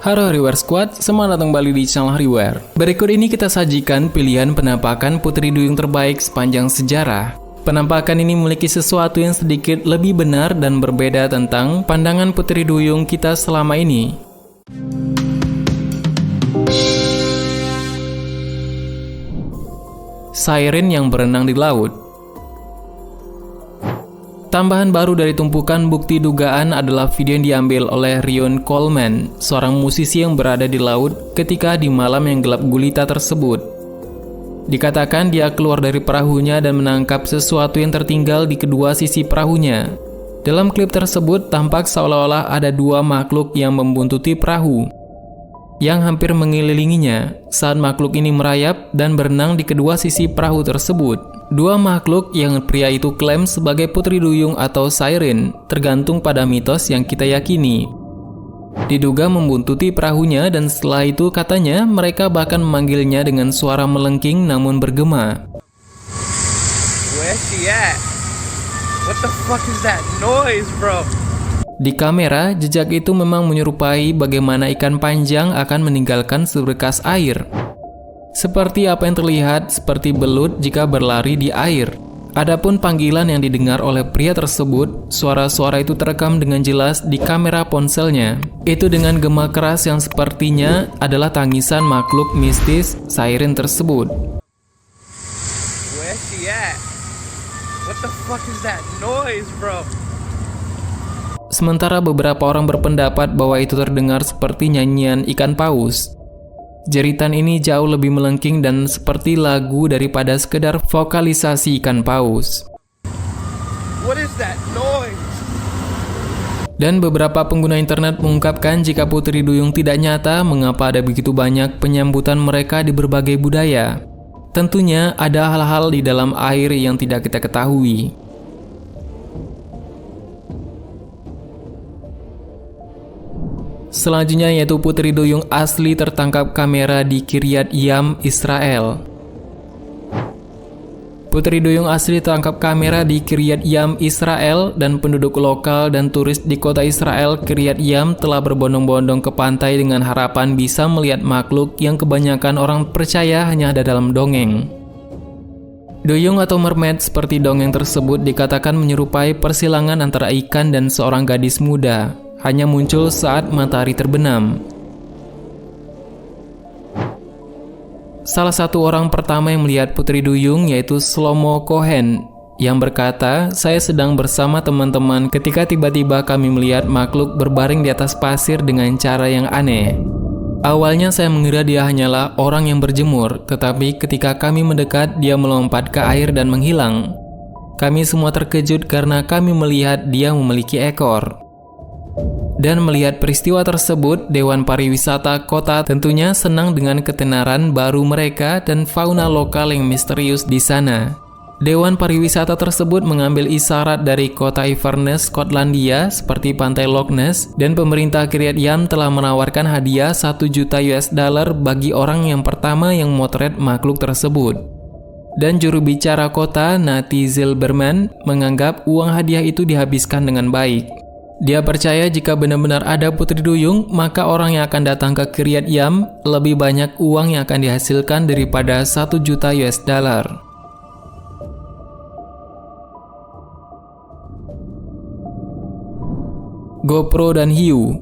Halo Reware Squad, selamat datang kembali di channel Reware. Berikut ini kita sajikan pilihan penampakan Putri Duyung terbaik sepanjang sejarah. Penampakan ini memiliki sesuatu yang sedikit lebih benar dan berbeda tentang pandangan Putri Duyung kita selama ini. Siren yang berenang di laut. Tambahan baru dari tumpukan bukti dugaan adalah video yang diambil oleh Rion Coleman, seorang musisi yang berada di laut ketika di malam yang gelap gulita tersebut. Dikatakan dia keluar dari perahunya dan menangkap sesuatu yang tertinggal di kedua sisi perahunya. Dalam klip tersebut tampak seolah-olah ada dua makhluk yang membuntuti perahu yang hampir mengelilinginya saat makhluk ini merayap dan berenang di kedua sisi perahu tersebut. Dua makhluk yang pria itu klaim sebagai Putri Duyung atau Siren, tergantung pada mitos yang kita yakini. Diduga membuntuti perahunya dan setelah itu katanya mereka bahkan memanggilnya dengan suara melengking namun bergema. Where's she at? What the fuck is that noise, bro? Di kamera, jejak itu memang menyerupai bagaimana ikan panjang akan meninggalkan seberkas air. Seperti apa yang terlihat seperti belut jika berlari di air. Adapun panggilan yang didengar oleh pria tersebut, suara-suara itu terekam dengan jelas di kamera ponselnya. Itu dengan gema keras yang sepertinya adalah tangisan makhluk mistis Siren tersebut. Where's she at? What the fuck is that noise, bro? Sementara beberapa orang berpendapat bahwa itu terdengar seperti nyanyian ikan paus. Jeritan ini jauh lebih melengking dan seperti lagu daripada sekedar vokalisasi ikan paus. What is that noise? Dan beberapa pengguna internet mengungkapkan jika Putri Duyung tidak nyata, mengapa ada begitu banyak penyambutan mereka di berbagai budaya. Tentunya ada hal-hal di dalam air yang tidak kita ketahui. Selanjutnya yaitu Putri Duyung asli tertangkap kamera di Kiryat Yam, Israel. Putri Duyung asli tertangkap kamera di Kiryat Yam, Israel, dan penduduk lokal dan turis di kota Israel Kiryat Yam telah berbondong-bondong ke pantai dengan harapan bisa melihat makhluk yang kebanyakan orang percaya hanya ada dalam dongeng. Duyung atau mermaid seperti dongeng tersebut dikatakan menyerupai persilangan antara ikan dan seorang gadis muda. Hanya muncul saat matahari terbenam. Salah satu orang pertama yang melihat Putri Duyung yaitu Shlomo Cohen yang berkata, "Saya sedang bersama teman-teman ketika tiba-tiba kami melihat makhluk berbaring di atas pasir dengan cara yang aneh. Awalnya saya mengira dia hanyalah orang yang berjemur, tetapi ketika kami mendekat dia melompat ke air dan menghilang. Kami semua terkejut karena kami melihat dia memiliki ekor." Dan melihat peristiwa tersebut, Dewan Pariwisata Kota tentunya senang dengan ketenaran baru mereka dan fauna lokal yang misterius di sana. Dewan Pariwisata tersebut mengambil isyarat dari kota Inverness, Skotlandia, seperti pantai Loch Ness, dan pemerintah Kiryat Yam telah menawarkan hadiah $1 juta bagi orang yang pertama yang memotret makhluk tersebut. Dan juru bicara kota, Nati Zilberman, menganggap uang hadiah itu dihabiskan dengan baik. Dia percaya jika benar-benar ada Putri Duyung, maka orang yang akan datang ke Kiryat Yam lebih banyak uang yang akan dihasilkan daripada $1 juta. GoPro dan hiu.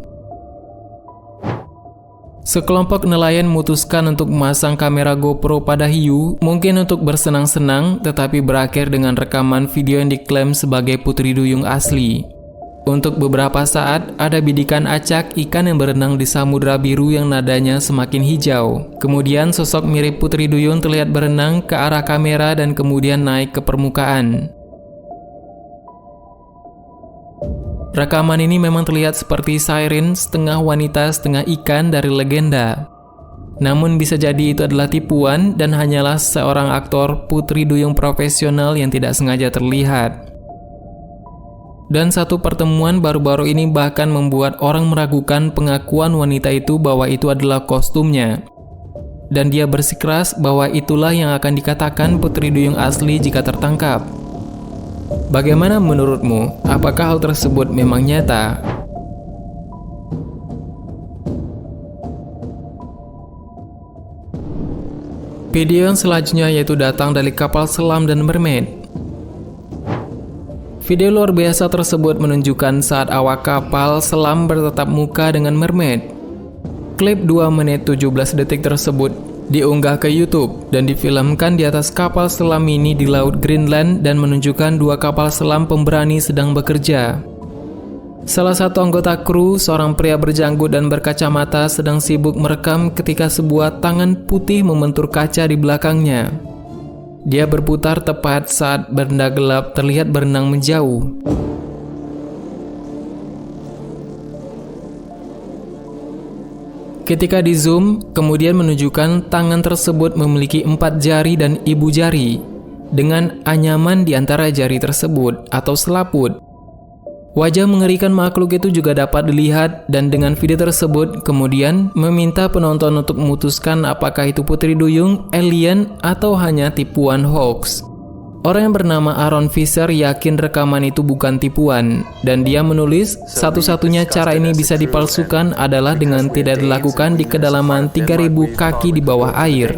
Sekelompok nelayan memutuskan untuk memasang kamera GoPro pada hiu, mungkin untuk bersenang-senang, tetapi berakhir dengan rekaman video yang diklaim sebagai Putri Duyung asli. Untuk beberapa saat, ada bidikan acak ikan yang berenang di samudra biru yang nadanya semakin hijau. Kemudian sosok mirip Putri Duyung terlihat berenang ke arah kamera dan kemudian naik ke permukaan. Rekaman ini memang terlihat seperti Siren, setengah wanita setengah ikan dari legenda. Namun bisa jadi itu adalah tipuan dan hanyalah seorang aktor Putri Duyung profesional yang tidak sengaja terlihat. Dan satu pertemuan baru-baru ini bahkan membuat orang meragukan pengakuan wanita itu bahwa itu adalah kostumnya. Dan dia bersikeras bahwa itulah yang akan dikatakan Putri Duyung asli jika tertangkap. Bagaimana menurutmu? Apakah hal tersebut memang nyata? Video yang selanjutnya yaitu datang dari kapal selam dan mermaid. Video luar biasa tersebut menunjukkan saat awak kapal selam bertatap muka dengan mermaid. Klip 2 menit 17 detik tersebut diunggah ke YouTube dan difilmkan di atas kapal selam ini di Laut Greenland dan menunjukkan 2 kapal selam pemberani sedang bekerja. Salah satu anggota kru, seorang pria berjanggut dan berkacamata, sedang sibuk merekam ketika sebuah tangan putih membentur kaca di belakangnya. Dia berputar tepat saat benda gelap terlihat berenang menjauh. Ketika di zoom, kemudian menunjukkan tangan tersebut memiliki 4 jari dan ibu jari, dengan anyaman di antara jari tersebut atau selaput. Wajah mengerikan makhluk itu juga dapat dilihat, dan dengan video tersebut kemudian meminta penonton untuk memutuskan apakah itu Putri Duyung, alien, atau hanya tipuan hoax. Orang yang bernama Aaron Fisher yakin rekaman itu bukan tipuan, dan dia menulis satu-satunya cara ini bisa dipalsukan adalah dengan tidak dilakukan di kedalaman 3.000 kaki di bawah air.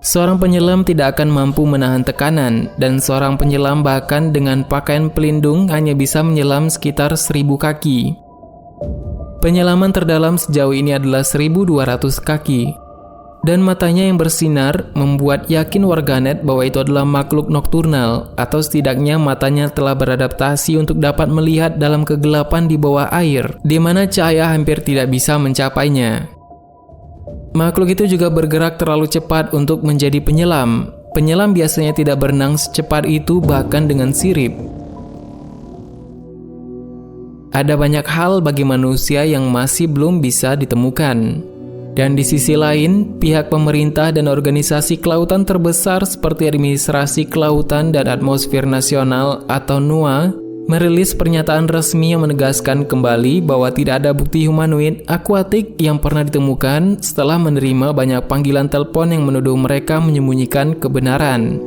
Seorang penyelam tidak akan mampu menahan tekanan, dan seorang penyelam bahkan dengan pakaian pelindung hanya bisa menyelam sekitar 1.000 kaki. Penyelaman terdalam sejauh ini adalah 1.200 kaki. Dan matanya yang bersinar membuat yakin warganet bahwa itu adalah makhluk nokturnal, atau setidaknya matanya telah beradaptasi untuk dapat melihat dalam kegelapan di bawah air, di mana cahaya hampir tidak bisa mencapainya. Makhluk itu juga bergerak terlalu cepat untuk menjadi penyelam. Penyelam biasanya tidak berenang secepat itu, bahkan dengan sirip. Ada banyak hal bagi manusia yang masih belum bisa ditemukan. Dan di sisi lain, pihak pemerintah dan organisasi kelautan terbesar seperti Administrasi Kelautan dan Atmosfer Nasional atau NOAA merilis pernyataan resmi yang menegaskan kembali bahwa tidak ada bukti humanoid akuatik yang pernah ditemukan setelah menerima banyak panggilan telepon yang menuduh mereka menyembunyikan kebenaran.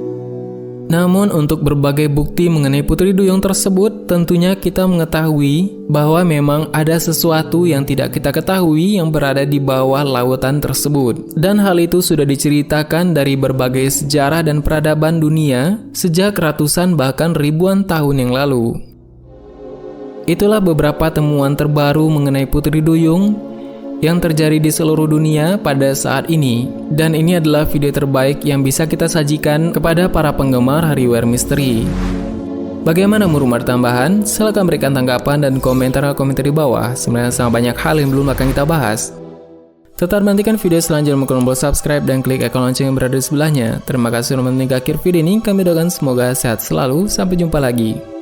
Namun untuk berbagai bukti mengenai Putri Duyung tersebut, tentunya kita mengetahui bahwa memang ada sesuatu yang tidak kita ketahui yang berada di bawah lautan tersebut. Dan hal itu sudah diceritakan dari berbagai sejarah dan peradaban dunia sejak ratusan bahkan ribuan tahun yang lalu. Itulah beberapa temuan terbaru mengenai Putri Duyung yang terjadi di seluruh dunia pada saat ini. Dan ini adalah video terbaik yang bisa kita sajikan kepada para penggemar Hariware Misteri. Bagaimana menurut tambahan? Silahkan berikan tanggapan dan komentar di bawah. Sebenarnya sangat banyak hal yang belum akan kita bahas. Tetap nantikan video selanjutnya mengklik tombol subscribe dan klik ikon lonceng yang berada di sebelahnya. Terima kasih sudah menonton hingga akhir video ini. Kami doakan semoga sehat selalu. Sampai jumpa lagi.